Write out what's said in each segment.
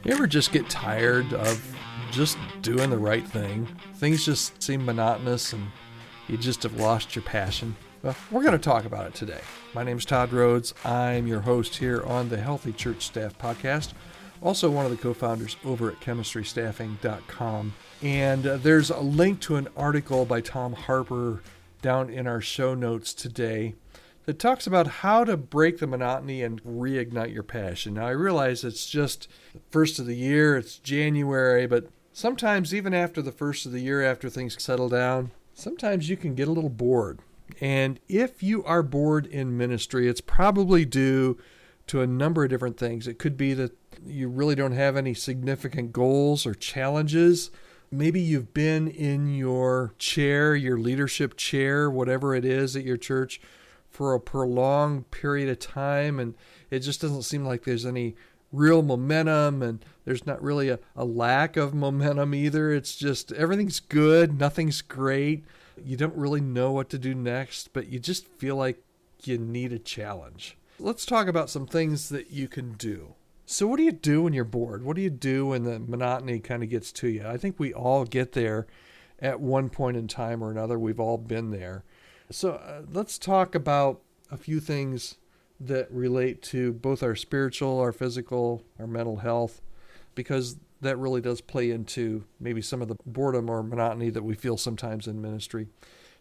You ever just get tired of just doing the right thing? Things just seem monotonous and you just have lost your passion? Well, we're going to talk about it today. My name is Todd Rhoades. I'm your host here on the Healthy Church Staff Podcast. Also one of the co-founders over at chemistrystaffing.com. And there's a link to an article by Tom Harper down in our show notes today that talks about how to break the monotony and reignite your passion. Now, I realize it's just the first of the year, it's January, but sometimes even after the first of the year, after things settle down, sometimes you can get a little bored. And if you are bored in ministry, it's probably due to a number of different things. It could be that you really don't have any significant goals or challenges. Maybe you've been in your chair, your leadership chair, whatever it is at your church, for a prolonged period of time, and it just doesn't seem like there's any real momentum, and there's not really a lack of momentum either. It's just everything's good, nothing's great. You don't really know what to do next, but you just feel like you need a challenge. Let's talk about some things that you can do. So what do you do when you're bored? What do you do when the monotony kind of gets to you? I think we all get there at one point in time or another. We've all been there. So let's talk about a few things that relate to both our spiritual, our physical, our mental health, because that really does play into maybe some of the boredom or monotony that we feel sometimes in ministry.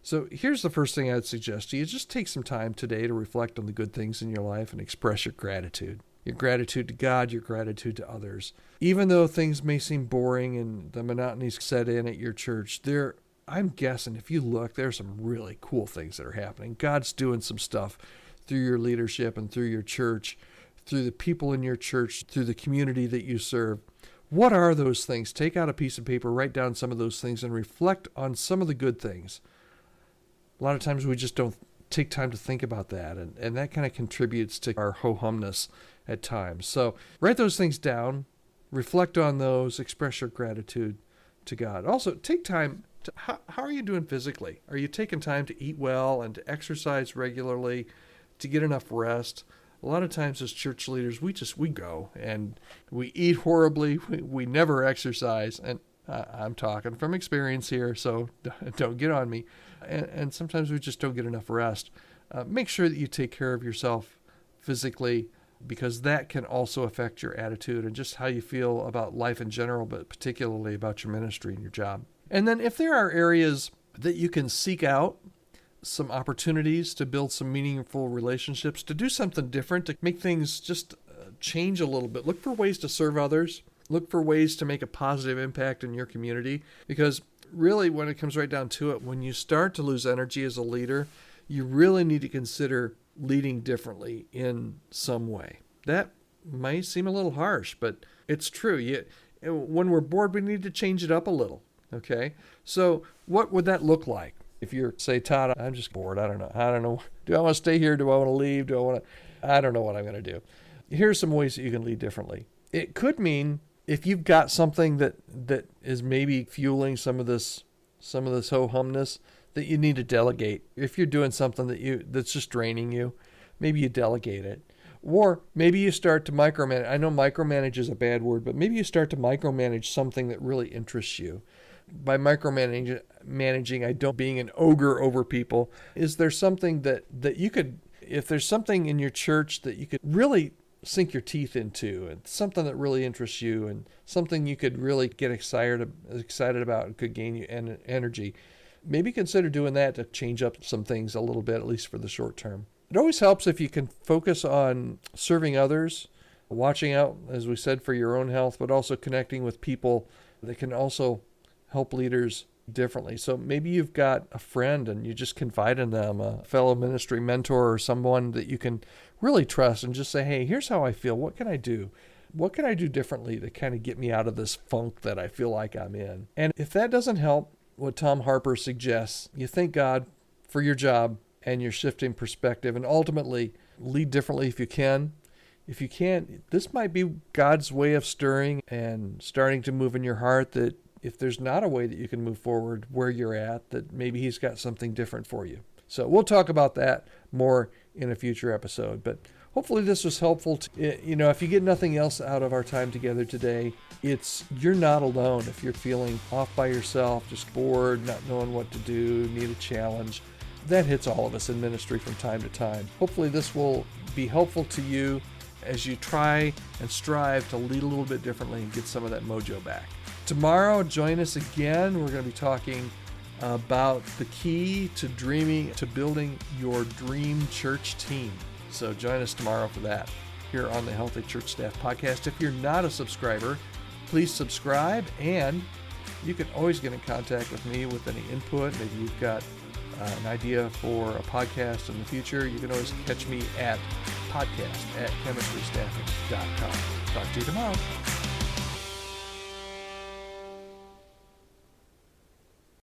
So here's the first thing I'd suggest to you. Just take some time today to reflect on the good things in your life and express your gratitude. Your gratitude to God, your gratitude to others. Even though things may seem boring and the monotony's set in at your church, I'm guessing if you look, there's some really cool things that are happening. God's doing some stuff through your leadership and through your church, through the people in your church, through the community that you serve. What are those things? Take out a piece of paper, write down some of those things, and reflect on some of the good things. A lot of times we just don't take time to think about that, and that kind of contributes to our ho-humness at times. So write those things down, reflect on those, express your gratitude to God. Also, take time. How are you doing physically? Are you taking time to eat well and to exercise regularly, to get enough rest? A lot of times as church leaders, we go and we eat horribly. We never exercise. And I'm talking from experience here, so don't get on me. And sometimes we just don't get enough rest. Make sure that you take care of yourself physically, because that can also affect your attitude and just how you feel about life in general, but particularly about your ministry and your job. And then if there are areas that you can seek out, some opportunities to build some meaningful relationships, to do something different, to make things just change a little bit. Look for ways to serve others. Look for ways to make a positive impact in your community. Because really, when it comes right down to it, when you start to lose energy as a leader, you really need to consider leading differently in some way. That might seem a little harsh, but it's true. When we're bored, we need to change it up a little. Okay, so what would that look like? If you're, say, Todd, I'm just bored. I don't know. Do I want to stay here? Do I want to leave? I don't know what I'm going to do. Here's some ways that you can lead differently. It could mean if you've got something that is maybe fueling some of this ho-humness, that you need to delegate. If you're doing something that's just draining you, maybe you delegate it. Or maybe you start to micromanage. I know micromanage is a bad word, but maybe you start to micromanage something that really interests you. By micromanaging, I don't being an ogre over people. Is there something that you could, if there's something in your church that you could really sink your teeth into, and something that really interests you, and something you could really get excited about and could gain you energy, maybe consider doing that to change up some things a little bit, at least for the short term. It always helps if you can focus on serving others, watching out, as we said, for your own health, but also connecting with people that can also help leaders differently. So maybe you've got a friend and you just confide in them, a fellow ministry mentor or someone that you can really trust, and just say, hey, here's how I feel. What can I do? What can I do differently to kind of get me out of this funk that I feel like I'm in? And if that doesn't help, what Tom Harper suggests, you thank God for your job and your shifting perspective, and ultimately lead differently if you can. If you can't, this might be God's way of stirring and starting to move in your heart, that if there's not a way that you can move forward where you're at, that maybe he's got something different for you. So we'll talk about that more in a future episode. But hopefully this was helpful. If you get nothing else out of our time together today, you're not alone. If you're feeling off by yourself, just bored, not knowing what to do, need a challenge, that hits all of us in ministry from time to time. Hopefully this will be helpful to you as you try and strive to lead a little bit differently and get some of that mojo back. Tomorrow, join us again. We're going to be talking about the key to building your dream church team. So join us tomorrow for that here on the Healthy Church Staff Podcast. If you're not a subscriber, please subscribe, and you can always get in contact with me with any input. Maybe you've got an idea for a podcast in the future. You can always catch me at podcast@chemistrystaffing.com. Talk to you tomorrow.